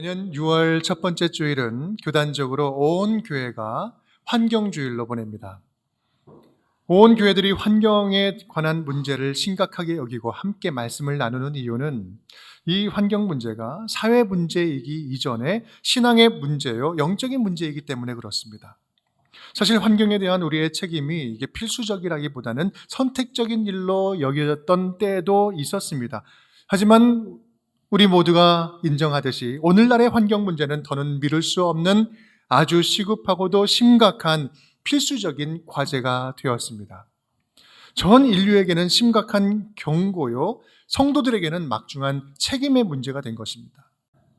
매년 6월 첫 번째 주일은 교단적으로 온 교회가 환경주일로 보냅니다. 온 교회들이 환경에 관한 문제를 심각하게 여기고 함께 말씀을 나누는 이유는 이 환경 문제가 사회 문제이기 이전에 신앙의 문제요, 영적인 문제이기 때문에 그렇습니다. 사실 환경에 대한 우리의 책임이 이게 필수적이라기보다는 선택적인 일로 여겨졌던 때도 있었습니다. 하지만 우리 모두가 인정하듯이 오늘날의 환경 문제는 더는 미룰 수 없는 아주 시급하고도 심각한 필수적인 과제가 되었습니다. 전 인류에게는 심각한 경고요, 성도들에게는 막중한 책임의 문제가 된 것입니다.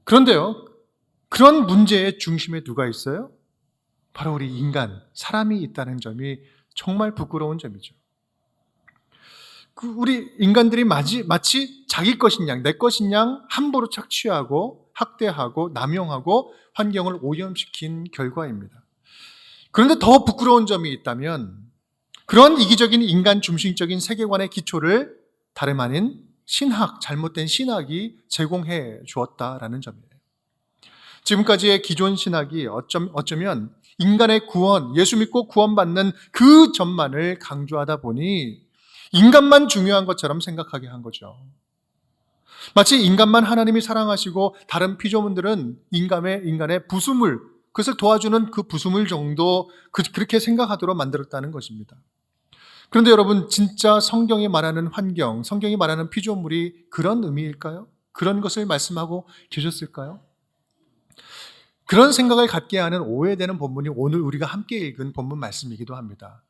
그런데요, 그런 문제의 중심에 누가 있어요? 바로 우리 인간, 사람이 있다는 점이 정말 부끄러운 점이죠. 우리 인간들이 마치 자기 것인 양, 내 것인 양 함부로 착취하고 학대하고 남용하고 환경을 오염시킨 결과입니다. 그런데 더 부끄러운 점이 있다면 그런 이기적인 인간 중심적인 세계관의 기초를 다름 아닌 신학, 잘못된 신학이 제공해 주었다라는 점이에요. 지금까지의 기존 신학이 어쩌면 인간의 구원, 예수 믿고 구원받는 그 점만을 강조하다 보니 인간만 중요한 것처럼 생각하게 한 거죠. 마치 인간만 하나님이 사랑하시고 다른 피조물들은 인간의 부수물, 그것을 도와주는 그 부수물 정도 그렇게 생각하도록 만들었다는 것입니다. 그런데 여러분, 진짜 성경이 말하는 환경, 성경이 말하는 피조물이 그런 의미일까요? 그런 것을 말씀하고 계셨을까요? 그런 생각을 갖게 하는 오해되는 본문이 오늘 우리가 함께 읽은 본문 말씀이기도 합니다.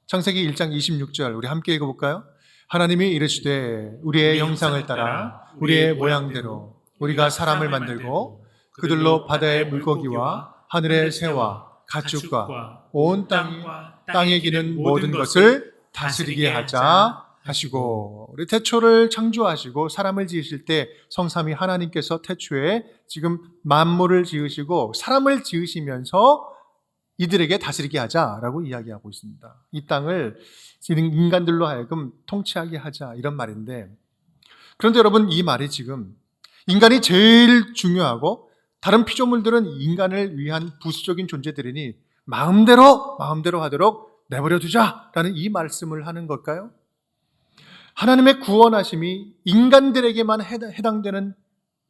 창세기 1장 26절 우리 함께 읽어볼까요? 하나님이 이르시되 우리의 형상을 따라 우리의 모양대로 우리가 사람을 만들고 그들로 바다의 물고기와 하늘의 새와 가축과 온 땅에 기는 모든 것을 다스리게 하자 하시고, 우리 태초를 창조하시고 사람을 지으실 때 성삼위 하나님께서 태초에 지금 만물을 지으시고 사람을 지으시면서 이들에게 다스리게 하자라고 이야기하고 있습니다. 이 땅을 인간들로 하여금 통치하게 하자, 이런 말인데, 그런데 여러분, 이 말이 지금 인간이 제일 중요하고 다른 피조물들은 인간을 위한 부수적인 존재들이니 마음대로 하도록 내버려 두자라는 이 말씀을 하는 걸까요? 하나님의 구원하심이 인간들에게만 해당되는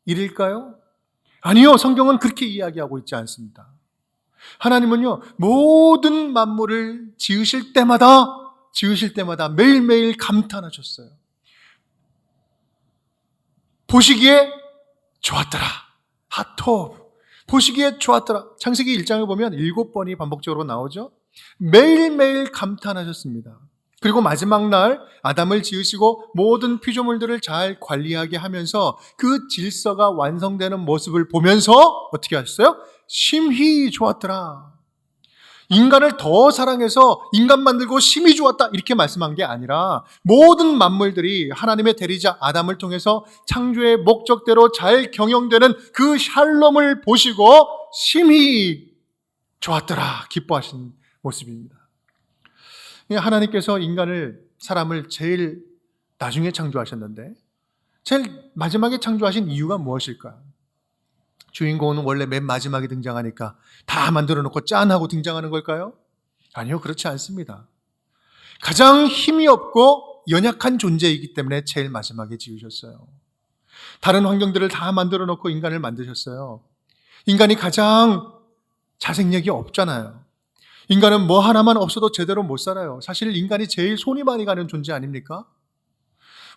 일일까요? 아니요, 성경은 그렇게 이야기하고 있지 않습니다. 하나님은요, 모든 만물을 지으실 때마다 매일매일 감탄하셨어요. 보시기에 좋았더라. 하토브. 보시기에 좋았더라. 창세기 1장을 보면 7번이 반복적으로 나오죠. 매일매일 감탄하셨습니다. 그리고 마지막 날 아담을 지으시고 모든 피조물들을 잘 관리하게 하면서 그 질서가 완성되는 모습을 보면서 어떻게 하셨어요? 심히 좋았더라. 인간을 더 사랑해서 인간 만들고 심히 좋았다, 이렇게 말씀한 게 아니라 모든 만물들이 하나님의 대리자 아담을 통해서 창조의 목적대로 잘 경영되는 그 샬롬을 보시고 심히 좋았더라, 기뻐하신 모습입니다. 하나님께서 사람을 제일 나중에 창조하셨는데 제일 마지막에 창조하신 이유가 무엇일까요? 주인공은 원래 맨 마지막에 등장하니까 다 만들어 놓고 짠 하고 등장하는 걸까요? 아니요, 그렇지 않습니다. 가장 힘이 없고 연약한 존재이기 때문에 제일 마지막에 지으셨어요. 다른 환경들을 다 만들어 놓고 인간을 만드셨어요. 인간이 가장 자생력이 없잖아요. 인간은 뭐 하나만 없어도 제대로 못 살아요. 사실 인간이 제일 손이 많이 가는 존재 아닙니까?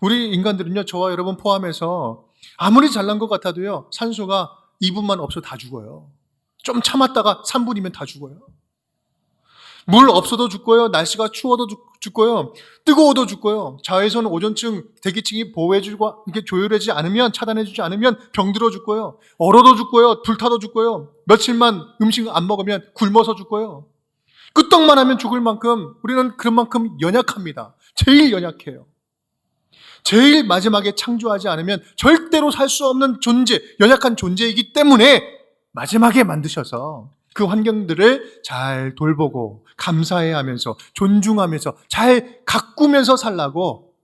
우리 인간들은요, 저와 여러분 포함해서 아무리 잘난 것 같아도요, 산소가 2분만 없어도 다 죽어요. 좀 참았다가 3분이면 다 죽어요. 물 없어도 죽고요, 날씨가 추워도 죽고요, 뜨거워도 죽고요, 자외선 오존층, 대기층이 보호해주고 이렇게 조율하지 않으면, 차단해주지 않으면 병들어 죽고요, 얼어도 죽고요, 불타도 죽고요, 며칠만 음식 안 먹으면 굶어서 죽고요. 끄떡만 하면 죽을 만큼 우리는 그만큼 연약합니다. 제일 연약해요. 제일 마지막에 창조하지 않으면 절대로 살 수 없는 존재, 연약한 존재이기 때문에 마지막에 만드셔서 그 환경들을 잘 돌보고 감사해 하면서 존중하면서 잘 가꾸면서 살라고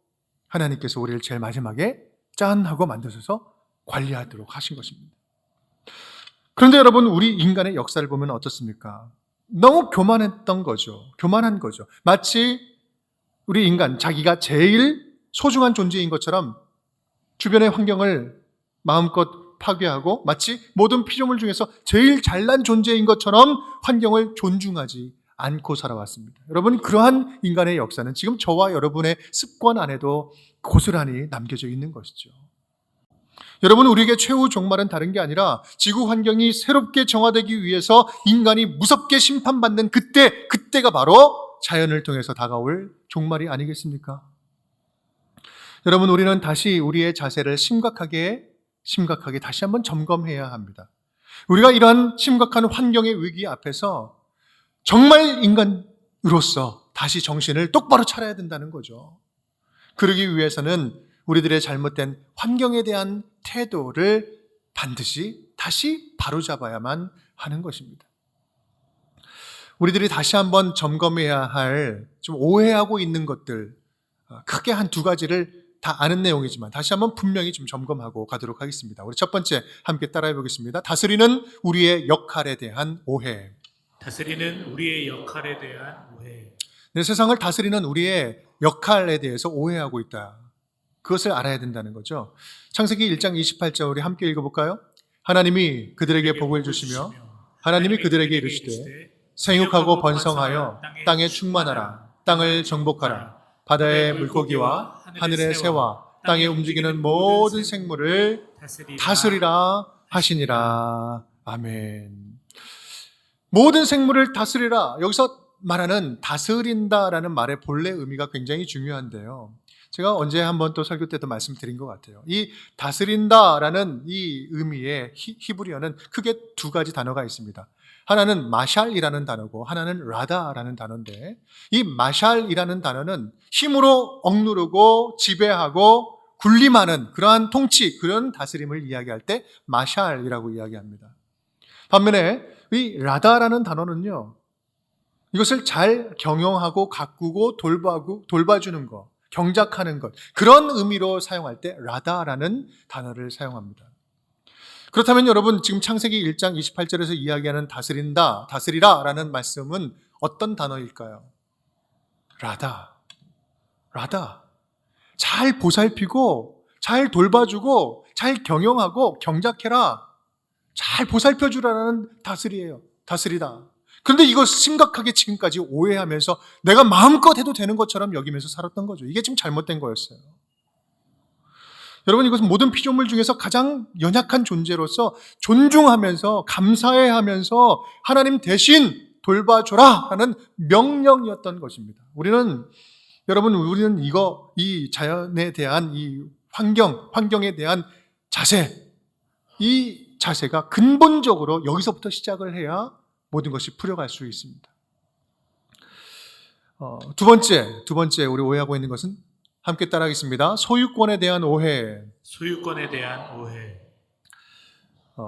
하나님께서 우리를 제일 마지막에 짠 하고 만드셔서 관리하도록 하신 것입니다. 그런데 여러분, 우리 인간의 역사를 보면 어떻습니까? 너무 교만했던 거죠. 교만한 거죠. 마치 우리 인간, 자기가 제일 소중한 존재인 것처럼 주변의 환경을 마음껏 파괴하고 마치 모든 피조물 중에서 제일 잘난 존재인 것처럼 환경을 존중하지 않고 살아왔습니다. 여러분, 그러한 인간의 역사는 지금 저와 여러분의 습관 안에도 고스란히 남겨져 있는 것이죠. 여러분, 우리에게 최후 종말은 다른 게 아니라 지구 환경이 새롭게 정화되기 위해서 인간이 무섭게 심판받는 그때가 바로 자연을 통해서 다가올 종말이 아니겠습니까? 여러분, 우리는 다시 우리의 자세를 심각하게 다시 한번 점검해야 합니다. 우리가 이러한 심각한 환경의 위기 앞에서 정말 인간으로서 다시 정신을 똑바로 차려야 된다는 거죠. 그러기 위해서는 우리들의 잘못된 환경에 대한 태도를 반드시 다시 바로잡아야만 하는 것입니다. 우리들이 다시 한번 점검해야 할 좀 오해하고 있는 것들, 크게 한 두 가지를 다 아는 내용이지만 다시 한번 분명히 좀 점검하고 가도록 하겠습니다. 우리 첫 번째 함께 따라해 보겠습니다. 다스리는 우리의 역할에 대한 오해. 다스리는 우리의 역할에 대한 오해. 네, 세상을 다스리는 우리의 역할에 대해서 오해하고 있다. 그것을 알아야 된다는 거죠. 창세기 1장 28절 우리 함께 읽어볼까요? 하나님이 그들에게 복을 주시며 하나님이 그들에게 이르시되 생육하고 번성하여 땅에 충만하라. 땅을 정복하라. 바다의 물고기와 하늘의 새와 땅에 움직이는 모든 생물을 다스리라 하시니라. 아멘. 모든 생물을 다스리라. 여기서 말하는 다스린다라는 말의 본래 의미가 굉장히 중요한데요. 제가 언제 한번 또 설교 때도 말씀드린 것 같아요. 이 다스린다라는 이 의미의 히브리어는 크게 두 가지 단어가 있습니다. 하나는 마샬이라는 단어고 하나는 라다라는 단어인데, 이 마샬이라는 단어는 힘으로 억누르고 지배하고 군림하는 그러한 통치, 그런 다스림을 이야기할 때 마샬이라고 이야기합니다. 반면에 이 라다라는 단어는요, 이것을 잘 경영하고 가꾸고 돌봐주는 것, 경작하는 것, 그런 의미로 사용할 때 라다라는 단어를 사용합니다. 그렇다면 여러분, 지금 창세기 1장 28절에서 이야기하는 다스린다, 다스리라 라는 말씀은 어떤 단어일까요? 라다. 잘 보살피고 잘 돌봐주고 잘 경영하고 경작해라, 잘 보살펴주라는 다스리다. 그런데 이거 심각하게 지금까지 오해하면서 내가 마음껏 해도 되는 것처럼 여기면서 살았던 거죠. 이게 지금 잘못된 거였어요. 여러분, 이것은 모든 피조물 중에서 가장 연약한 존재로서 존중하면서 감사해하면서 하나님 대신 돌봐줘라 하는 명령이었던 것입니다. 우리는 이 자연에 대한 이 환경에 대한 자세, 이 자세가 근본적으로 여기서부터 시작을 해야 모든 것이 풀려갈 수 있습니다. 두 번째 우리 오해하고 있는 것은 함께 따라하겠습니다. 소유권에 대한 오해. 소유권에 대한 오해.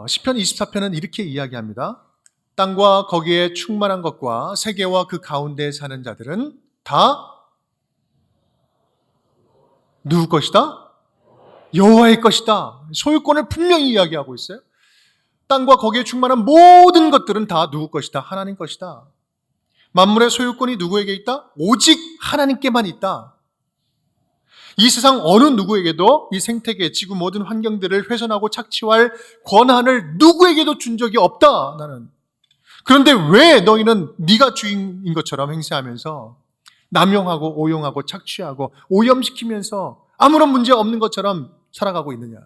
시편 24편은 이렇게 이야기합니다. 땅과 거기에 충만한 것과 세계와 그 가운데에 사는 자들은 다 누구 것이다? 여호와의 것이다. 소유권을 분명히 이야기하고 있어요. 땅과 거기에 충만한 모든 것들은 다 누구 것이다? 하나님 것이다. 만물의 소유권이 누구에게 있다? 오직 하나님께만 있다. 이 세상 어느 누구에게도 이 생태계, 지구 모든 환경들을 훼손하고 착취할 권한을 누구에게도 준 적이 없다, 나는. 그런데 왜 너희는 네가 주인인 것처럼 행세하면서 남용하고 오용하고 착취하고 오염시키면서 아무런 문제 없는 것처럼 살아가고 있느냐?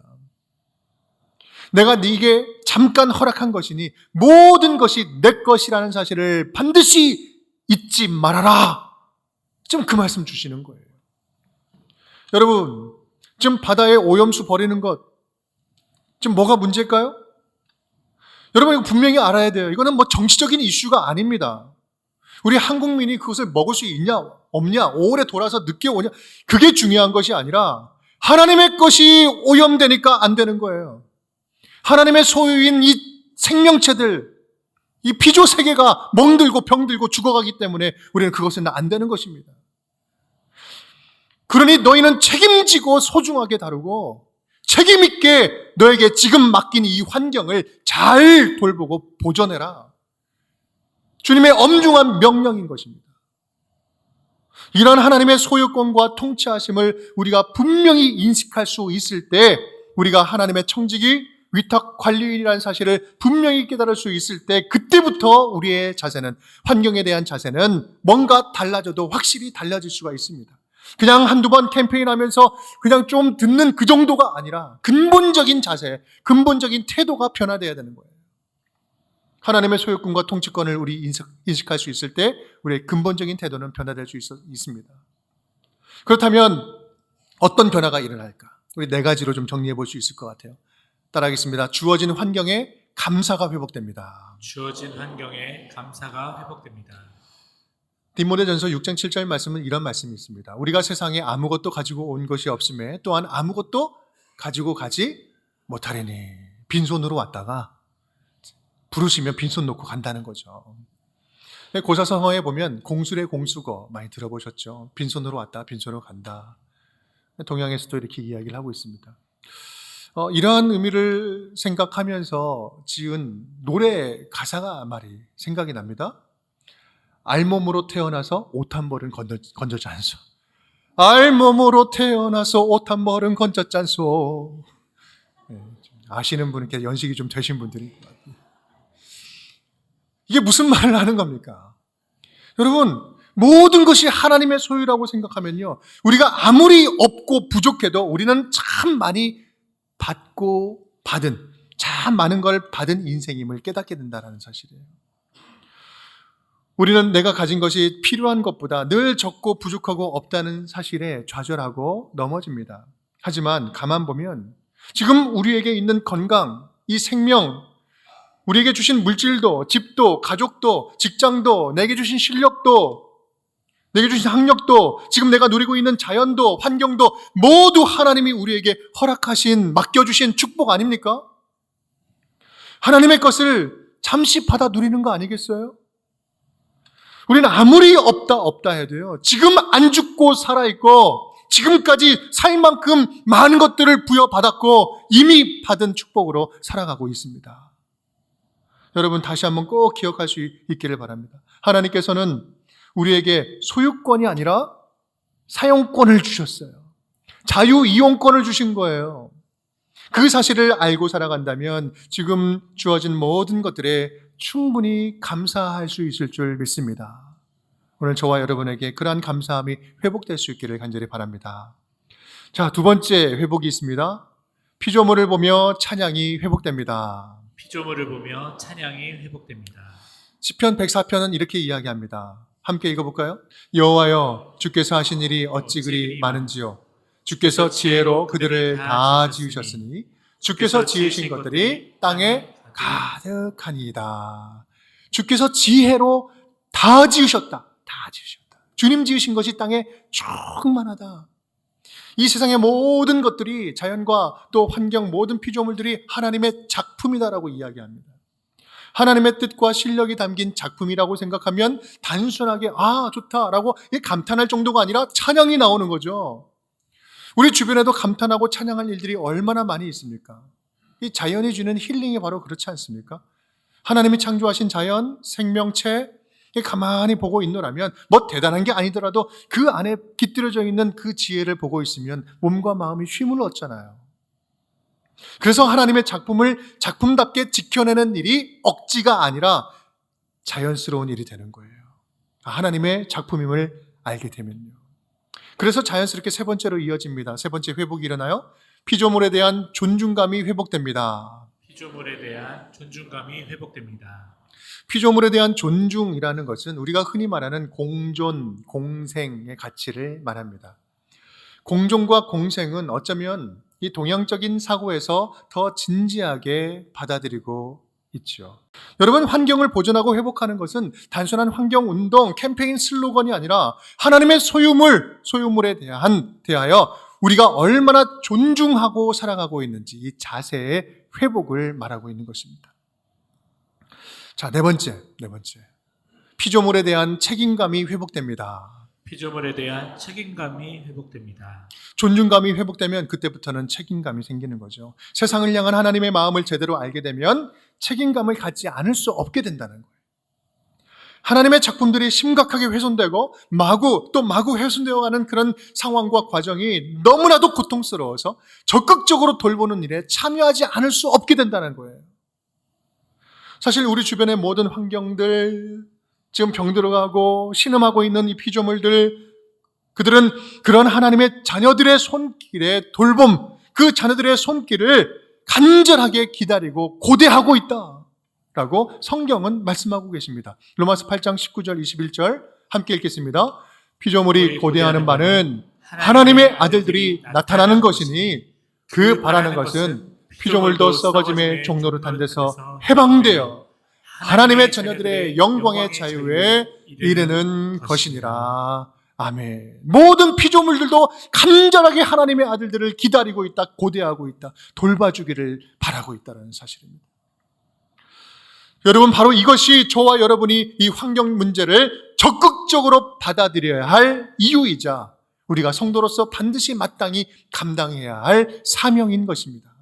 내가 네게 잠깐 허락한 것이니 모든 것이 내 것이라는 사실을 반드시 잊지 말아라. 지금 그 말씀 주시는 거예요. 여러분, 지금 바다에 오염수 버리는 것, 지금 뭐가 문제일까요? 여러분, 이거 분명히 알아야 돼요. 이거는 뭐 정치적인 이슈가 아닙니다. 우리 한국민이 그것을 먹을 수 있냐 없냐, 오래 돌아서 늦게 오냐, 그게 중요한 것이 아니라 하나님의 것이 오염되니까 안 되는 거예요. 하나님의 소유인 이 생명체들, 이 피조 세계가 멍들고 병들고 죽어가기 때문에 우리는 그것은 안 되는 것입니다. 그러니 너희는 책임지고 소중하게 다루고 책임 있게 너에게 지금 맡긴 이 환경을 잘 돌보고 보존해라. 주님의 엄중한 명령인 것입니다. 이런 하나님의 소유권과 통치하심을 우리가 분명히 인식할 수 있을 때, 우리가 하나님의 청지기 위탁 관리인이라는 사실을 분명히 깨달을 수 있을 때, 그때부터 우리의 자세는, 환경에 대한 자세는 뭔가 달라져도 확실히 달라질 수가 있습니다. 그냥 한두 번 캠페인하면서 그냥 좀 듣는 그 정도가 아니라 근본적인 자세, 근본적인 태도가 변화되어야 되는 거예요. 하나님의 소유권과 통치권을 우리 인식할 수 있을 때 우리의 근본적인 태도는 변화될 수 있습니다. 그렇다면 어떤 변화가 일어날까? 우리 네 가지로 좀 정리해 볼 수 있을 것 같아요. 따라하겠습니다. 주어진 환경에 감사가 회복됩니다. 주어진 환경에 감사가 회복됩니다. 디모데전서 6장 7절 말씀은 이런 말씀이 있습니다. 우리가 세상에 아무것도 가지고 온 것이 없음에 또한 아무것도 가지고 가지 못하리니. 빈손으로 왔다가 부르시면 빈손 놓고 간다는 거죠. 고사성어에 보면 공술의 공수거 많이 들어보셨죠? 빈손으로 왔다, 빈손으로 간다. 동양에서도 이렇게 이야기를 하고 있습니다. 이러한 의미를 생각하면서 지은 노래 가사가 말이 생각이 납니다. 알몸으로 태어나서 옷 한 벌은 건졌지 않소. 알몸으로 태어나서 옷 한 벌은 건졌지 않소. 아시는 분, 이렇게 연식이 좀 되신 분들이. 이게 무슨 말을 하는 겁니까? 여러분, 모든 것이 하나님의 소유라고 생각하면요, 우리가 아무리 없고 부족해도 우리는 참 많이 받고 받은, 참 많은 걸 받은 인생임을 깨닫게 된다는 사실이에요. 우리는 내가 가진 것이 필요한 것보다 늘 적고 부족하고 없다는 사실에 좌절하고 넘어집니다. 하지만 가만 보면 지금 우리에게 있는 건강, 이 생명, 우리에게 주신 물질도, 집도, 가족도, 직장도, 내게 주신 실력도, 내게 주신 학력도, 지금 내가 누리고 있는 자연도, 환경도 모두 하나님이 우리에게 허락하신, 맡겨주신 축복 아닙니까? 하나님의 것을 잠시 받아 누리는 거 아니겠어요? 우리는 아무리 없다 해도요, 지금 안 죽고 살아있고 지금까지 살 만큼 많은 것들을 부여받았고 이미 받은 축복으로 살아가고 있습니다. 여러분, 다시 한번 꼭 기억할 수 있기를 바랍니다. 하나님께서는 우리에게 소유권이 아니라 사용권을 주셨어요. 자유이용권을 주신 거예요. 그 사실을 알고 살아간다면 지금 주어진 모든 것들에 충분히 감사할 수 있을 줄 믿습니다. 오늘 저와 여러분에게 그러한 감사함이 회복될 수 있기를 간절히 바랍니다. 자, 두 번째 회복이 있습니다. 피조물을 보며 찬양이 회복됩니다. 피조물을 보며 찬양이 회복됩니다. 시편 104편은 이렇게 이야기합니다. 함께 읽어볼까요? 여호와여, 주께서 하신 일이 어찌 그리 많은지요. 주께서 지혜로 그들을 다 지으셨으니 주께서 지으신 것들이 땅에 가득하니이다. 주께서 지혜로 다 지으셨다. 다 지으셨다. 주님 지으신 것이 땅에 충만하다. 이 세상의 모든 것들이, 자연과 또 환경, 모든 피조물들이 하나님의 작품이다라고 이야기합니다. 하나님의 뜻과 실력이 담긴 작품이라고 생각하면 단순하게 좋다라고 감탄할 정도가 아니라 찬양이 나오는 거죠. 우리 주변에도 감탄하고 찬양할 일들이 얼마나 많이 있습니까? 이 자연이 주는 힐링이 바로 그렇지 않습니까? 하나님이 창조하신 자연, 생명체, 가만히 보고 있노라면 뭐 대단한 게 아니더라도 그 안에 깃들여져 있는 그 지혜를 보고 있으면 몸과 마음이 쉼을 얻잖아요. 그래서 하나님의 작품을 작품답게 지켜내는 일이 억지가 아니라 자연스러운 일이 되는 거예요. 하나님의 작품임을 알게 되면요. 그래서 자연스럽게 세 번째로 이어집니다. 세 번째 회복이 일어나요. 피조물에 대한 존중감이 회복됩니다. 피조물에 대한 존중감이 회복됩니다. 피조물에 대한 존중이라는 것은 우리가 흔히 말하는 공존, 공생의 가치를 말합니다. 공존과 공생은 어쩌면 이 동양적인 사고에서 더 진지하게 받아들이고 있죠. 여러분, 환경을 보존하고 회복하는 것은 단순한 환경운동, 캠페인 슬로건이 아니라 하나님의 소유물에 대하여 우리가 얼마나 존중하고 살아가고 있는지 이 자세의 회복을 말하고 있는 것입니다. 자, 네 번째. 피조물에 대한 책임감이 회복됩니다. 피조물에 대한 책임감이 회복됩니다. 존중감이 회복되면 그때부터는 책임감이 생기는 거죠. 세상을 향한 하나님의 마음을 제대로 알게 되면 책임감을 갖지 않을 수 없게 된다는 거예요. 하나님의 작품들이 심각하게 훼손되고 마구 훼손되어가는 그런 상황과 과정이 너무나도 고통스러워서 적극적으로 돌보는 일에 참여하지 않을 수 없게 된다는 거예요. 사실 우리 주변의 모든 환경들, 지금 병들어가고 신음하고 있는 이 피조물들, 그들은 그런 하나님의 자녀들의 손길에 돌봄, 그 자녀들의 손길을 간절하게 기다리고 고대하고 있다라고 성경은 말씀하고 계십니다. 로마서 8장 19절 21절 함께 읽겠습니다. 피조물이 고대하는 바는 하나님의 아들들이 나타나는 것이니 그 바라는 것은 피조물도 썩어짐의 종로를 탄 데서 해방되어 하나님의 자녀들의 영광의 자유에 이르는 것이니라. 아멘. 모든 피조물들도 간절하게 하나님의 아들들을 기다리고 있다, 고대하고 있다, 돌봐주기를 바라고 있다는 사실입니다. 여러분, 바로 이것이 저와 여러분이 이 환경 문제를 적극적으로 받아들여야 할 이유이자 우리가 성도로서 반드시 마땅히 감당해야 할 사명인 것입니다.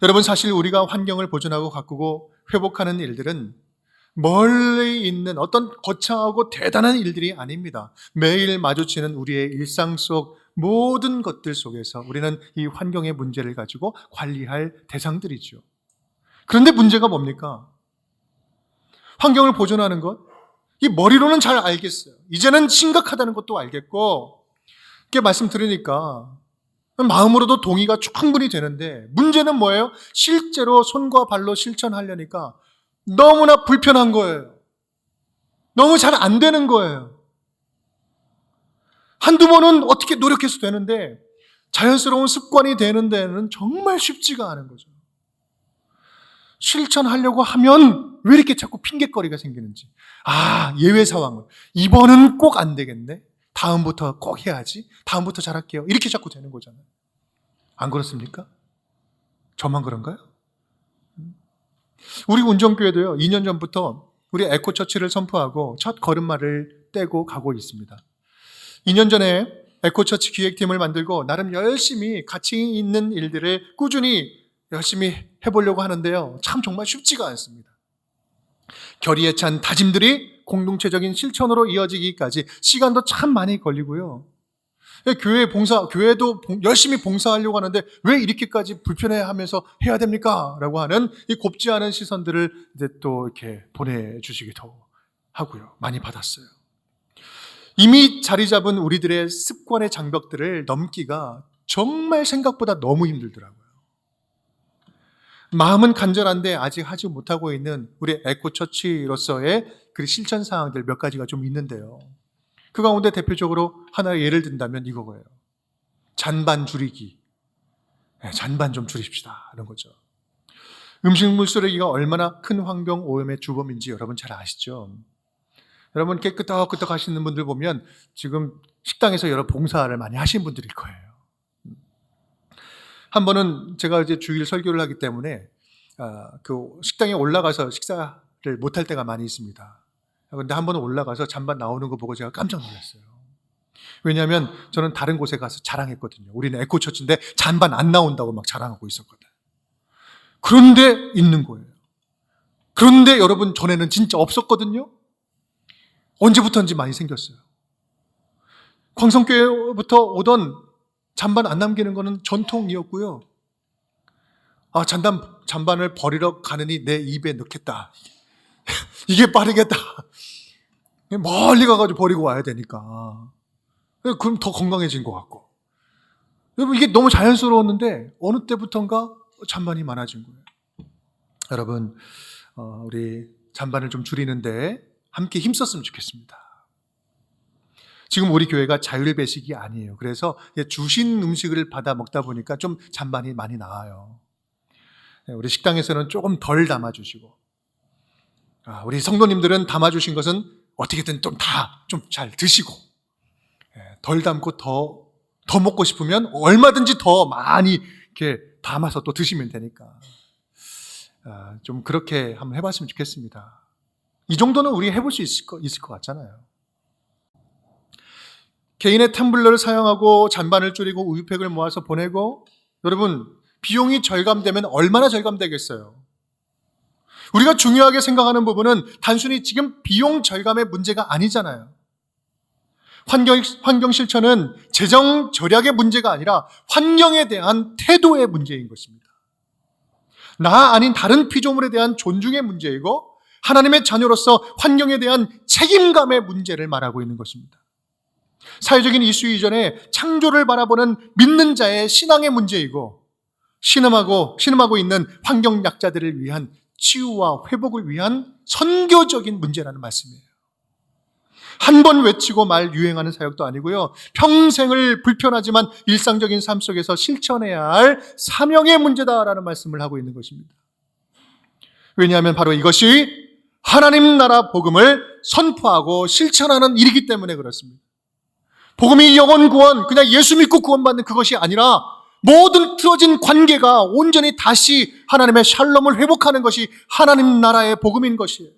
여러분, 사실 우리가 환경을 보존하고 가꾸고 회복하는 일들은 멀리 있는 어떤 거창하고 대단한 일들이 아닙니다. 매일 마주치는 우리의 일상 속 모든 것들 속에서 우리는 이 환경의 문제를 가지고 관리할 대상들이죠. 그런데 문제가 뭡니까? 환경을 보존하는 것? 이 머리로는 잘 알겠어요. 이제는 심각하다는 것도 알겠고, 이렇게 말씀 들으니까 마음으로도 동의가 충분히 되는데, 문제는 뭐예요? 실제로 손과 발로 실천하려니까 너무나 불편한 거예요. 너무 잘 안 되는 거예요. 한두 번은 어떻게 노력해서 되는데 자연스러운 습관이 되는 데는 정말 쉽지가 않은 거죠. 실천하려고 하면 왜 이렇게 자꾸 핑계거리가 생기는지. 예외 상황은 이번은 꼭 안 되겠네. 다음부터 꼭 해야지. 다음부터 잘할게요. 이렇게 자꾸 되는 거잖아요. 안 그렇습니까? 저만 그런가요? 우리 운정교회도요, 2년 전부터 우리 에코처치를 선포하고 첫 걸음마를 떼고 가고 있습니다. 2년 전에 에코처치 기획팀을 만들고 나름 열심히 가치 있는 일들을 꾸준히 열심히 해보려고 하는데요, 참 정말 쉽지가 않습니다. 결의에 찬 다짐들이 공동체적인 실천으로 이어지기까지 시간도 참 많이 걸리고요. 교회도 열심히 봉사하려고 하는데 왜 이렇게까지 불편해하면서 해야 됩니까? 라고 하는 이 곱지 않은 시선들을 이제 또 이렇게 보내주시기도 하고요. 많이 받았어요. 이미 자리 잡은 우리들의 습관의 장벽들을 넘기가 정말 생각보다 너무 힘들더라고요. 마음은 간절한데 아직 하지 못하고 있는 우리 에코처치로서의 그 실천 사항들 몇 가지가 좀 있는데요. 그 가운데 대표적으로 하나의 예를 든다면 이거예요. 잔반 줄이기. 잔반 좀 줄입시다. 이런 거죠. 음식물 쓰레기가 얼마나 큰 환경 오염의 주범인지 여러분 잘 아시죠? 여러분 이렇게 끄떡끄떡 하시는 분들 보면 지금 식당에서 여러 봉사를 많이 하신 분들일 거예요. 한 번은 제가 이제 주일 설교를 하기 때문에 그 식당에 올라가서 식사를 못할 때가 많이 있습니다. 그런데 한 번은 올라가서 잔반 나오는 거 보고 제가 깜짝 놀랐어요. 왜냐하면 저는 다른 곳에 가서 자랑했거든요. 우리는 에코처치인데 잔반 안 나온다고 막 자랑하고 있었거든. 그런데 있는 거예요. 그런데 여러분, 전에는 진짜 없었거든요. 언제부터인지 많이 생겼어요. 광성교회부터 오던 잔반 안 남기는 거는 전통이었고요. 잔반을 버리러 가느니 내 입에 넣겠다. 이게 빠르겠다. 멀리 가가지고 버리고 와야 되니까. 그럼 더 건강해진 것 같고. 여러분, 이게 너무 자연스러웠는데 어느 때부턴가 잔반이 많아진 거예요. 여러분, 우리 잔반을 좀 줄이는데 함께 힘썼으면 좋겠습니다. 지금 우리 교회가 자율배식이 아니에요. 그래서 주신 음식을 받아 먹다 보니까 좀 잔반이 많이 나와요. 우리 식당에서는 조금 덜 담아주시고, 우리 성도님들은 담아주신 것은 어떻게든 좀 잘 드시고, 덜 담고 더 먹고 싶으면 얼마든지 더 많이 이렇게 담아서 또 드시면 되니까 좀 그렇게 한번 해봤으면 좋겠습니다. 이 정도는 우리 해볼 수 있을 것 같잖아요. 개인의 텀블러를 사용하고 잔반을 줄이고 우유팩을 모아서 보내고, 여러분 비용이 절감되면 얼마나 절감되겠어요? 우리가 중요하게 생각하는 부분은 단순히 지금 비용 절감의 문제가 아니잖아요. 환경 실천은 재정 절약의 문제가 아니라 환경에 대한 태도의 문제인 것입니다. 나 아닌 다른 피조물에 대한 존중의 문제이고 하나님의 자녀로서 환경에 대한 책임감의 문제를 말하고 있는 것입니다. 사회적인 이슈 이전에 창조를 바라보는 믿는 자의 신앙의 문제이고, 신음하고 있는 환경 약자들을 위한 치유와 회복을 위한 선교적인 문제라는 말씀이에요. 한 번 외치고 말 유행하는 사역도 아니고요, 평생을 불편하지만 일상적인 삶 속에서 실천해야 할 사명의 문제다라는 말씀을 하고 있는 것입니다. 왜냐하면 바로 이것이 하나님 나라 복음을 선포하고 실천하는 일이기 때문에 그렇습니다. 복음이 영혼 구원, 그냥 예수 믿고 구원받는 그것이 아니라 모든 틀어진 관계가 온전히 다시 하나님의 샬롬을 회복하는 것이 하나님 나라의 복음인 것이에요.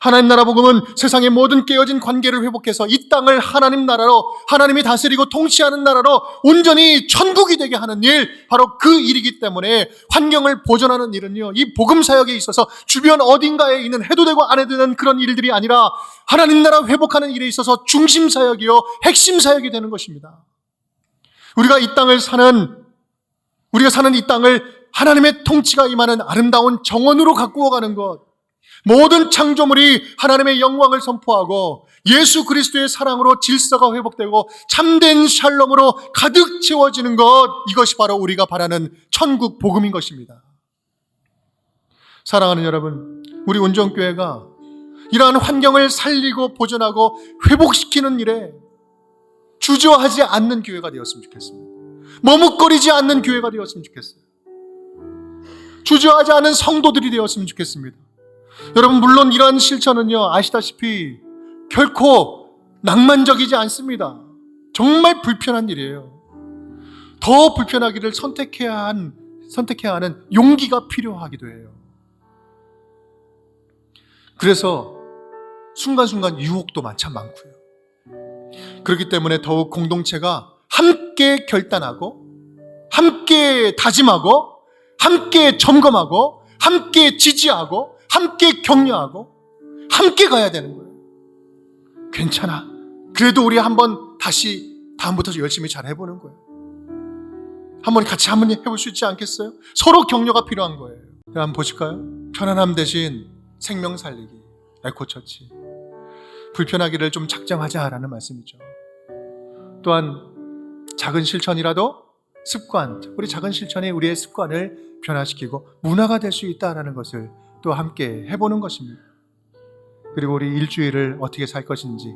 하나님 나라 복음은 세상의 모든 깨어진 관계를 회복해서 이 땅을 하나님 나라로, 하나님이 다스리고 통치하는 나라로 온전히 천국이 되게 하는 일, 바로 그 일이기 때문에 환경을 보존하는 일은요, 이 복음 사역에 있어서 주변 어딘가에 있는 해도 되고 안 해도 되는 그런 일들이 아니라 하나님 나라 회복하는 일에 있어서 중심 사역이요, 핵심 사역이 되는 것입니다. 우리가 사는 이 땅을 하나님의 통치가 임하는 아름다운 정원으로 가꾸어 가는 것, 모든 창조물이 하나님의 영광을 선포하고 예수 그리스도의 사랑으로 질서가 회복되고 참된 샬롬으로 가득 채워지는 것, 이것이 바로 우리가 바라는 천국 복음인 것입니다. 사랑하는 여러분, 우리 온전교회가 이러한 환경을 살리고 보존하고 회복시키는 일에 주저하지 않는 교회가 되었으면 좋겠습니다. 머뭇거리지 않는 교회가 되었으면 좋겠어요. 주저하지 않은 성도들이 되었으면 좋겠습니다. 여러분, 물론 이러한 실천은요, 아시다시피 결코 낭만적이지 않습니다. 정말 불편한 일이에요. 더 불편하기를 선택해야 하는 용기가 필요하기도 해요. 그래서 순간순간 유혹도 참 많고요. 그렇기 때문에 더욱 공동체가 함께 결단하고, 함께 다짐하고, 함께 점검하고, 함께 지지하고, 함께 격려하고, 함께 가야 되는 거예요. 괜찮아, 그래도 우리 한번 다시 다음부터 열심히 잘 해보는 거예요. 같이 한번 해볼 수 있지 않겠어요? 서로 격려가 필요한 거예요. 한번 보실까요? 편안함 대신 생명 살리기, 에코처치. 불편하기를 좀 작정하자라는 말씀이죠. 또한 작은 실천이라도 습관, 우리 작은 실천이 우리의 습관을 변화시키고 문화가 될 수 있다는 것을 또 함께 해보는 것입니다. 그리고 우리 일주일을 어떻게 살 것인지,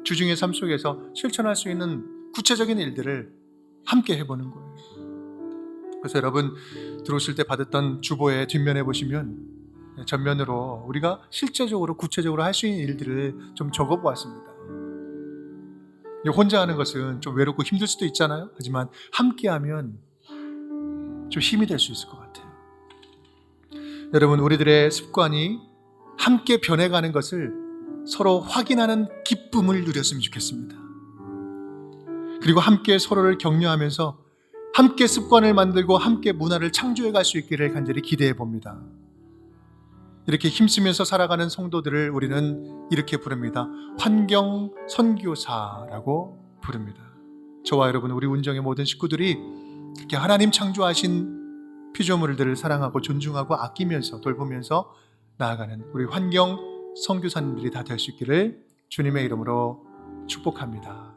주중의 삶 속에서 실천할 수 있는 구체적인 일들을 함께 해보는 거예요. 그래서 여러분, 들어오실 때 받았던 주보의 뒷면에 보시면 전면으로 우리가 실제적으로 구체적으로 할 수 있는 일들을 좀 적어보았습니다. 혼자 하는 것은 좀 외롭고 힘들 수도 있잖아요. 하지만 함께하면 좀 힘이 될 수 있을 것 같아요. 여러분, 우리들의 습관이 함께 변해가는 것을 서로 확인하는 기쁨을 누렸으면 좋겠습니다. 그리고 함께 서로를 격려하면서 함께 습관을 만들고 함께 문화를 창조해 갈 수 있기를 간절히 기대해 봅니다. 이렇게 힘쓰면서 살아가는 성도들을 우리는 이렇게 부릅니다. 환경 선교사라고 부릅니다. 저와 여러분, 우리 운정의 모든 식구들이 이렇게 하나님 창조하신 피조물들을 사랑하고 존중하고 아끼면서 돌보면서 나아가는 우리 환경 선교사님들이 다 될 수 있기를 주님의 이름으로 축복합니다.